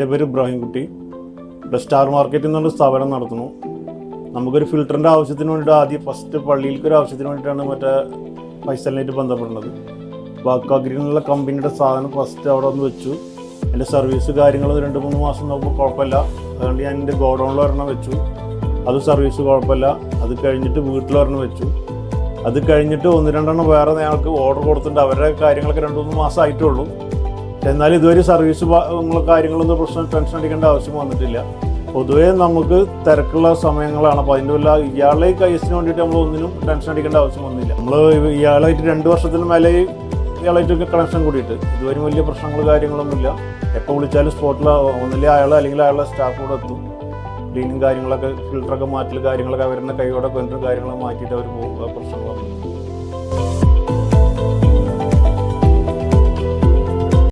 എൻ്റെ പേര് ഇബ്രാഹിംകുട്ടി. ഇവിടെ സ്റ്റാർ മാർക്കറ്റ് എന്നുള്ള സ്ഥാപനം നടത്തുന്നു. നമുക്കൊരു ഫിൽറ്ററിൻ്റെ ആവശ്യത്തിന് വേണ്ടിയിട്ട് ആദ്യം ഫസ്റ്റ് പള്ളിയിലേക്കൊരു ആവശ്യത്തിന് വേണ്ടിയിട്ടാണ് മറ്റേ ഫൈസലിനായിട്ട് ബന്ധപ്പെടുന്നത്. വാക്കാഗ്രി എന്നുള്ള കമ്പനിയുടെ സാധനം ഫസ്റ്റ് അവിടെ വന്ന് വെച്ചു. എൻ്റെ സർവീസ് കാര്യങ്ങൾ 2-3 മാസം നോക്കുമ്പോൾ കുഴപ്പമില്ല. അതുകൊണ്ട് ഞാൻ എൻ്റെ ഗോഡൗണിൽ ഒരെണ്ണം വെച്ചു. അത് സർവീസ് കുഴപ്പമില്ല. അത് കഴിഞ്ഞിട്ട് വീട്ടിൽ ഒരെണ്ണം വെച്ചു. അത് കഴിഞ്ഞിട്ട് 1-2 വേറെ ഞങ്ങൾക്ക് ഓർഡർ കൊടുത്തിട്ടുണ്ട്. അവരുടെ കാര്യങ്ങളൊക്കെ 2-3 മാസം ആയിട്ടുള്ളൂ. എന്നാലും ഇതുവരെ സർവീസ് കാര്യങ്ങളൊന്നും പ്രശ്നം ടെൻഷൻ അടിക്കേണ്ട ആവശ്യം വന്നിട്ടില്ല. പൊതുവേ നമുക്ക് തിരക്കുള്ള സമയങ്ങളാണ്. അപ്പോൾ അതിൻ്റെ വല്ല ഇയാളെ കേസിന് വേണ്ടിയിട്ട് നമ്മൾ ഒന്നിനും ടെൻഷൻ അടിക്കേണ്ട ആവശ്യം വന്നില്ല. നമ്മൾ ഇയാളായിട്ട് 2 വർഷത്തിന് മേലെ ഇയാളായിട്ടൊക്കെ കണക്ഷൻ കൂടിയിട്ട് ഇതുവരെ വലിയ പ്രശ്നങ്ങൾ കാര്യങ്ങളൊന്നുമില്ല. എപ്പോൾ വിളിച്ചാലും സ്പോട്ടിൽ ഒന്നില്ലേ അയാൾ അല്ലെങ്കിൽ അയാളുടെ സ്റ്റാഫ് കൂടെ എത്തും. ക്ലീനിങ് കാര്യങ്ങളൊക്കെ ഫിൽറ്ററൊക്കെ മാറ്റൽ കാര്യങ്ങളൊക്കെ അവരുടെ കൈയോടെ കൊണ്ടും കാര്യങ്ങളൊക്കെ മാറ്റിയിട്ട് അവർ പോകും. പ്രശ്നങ്ങളൊന്നും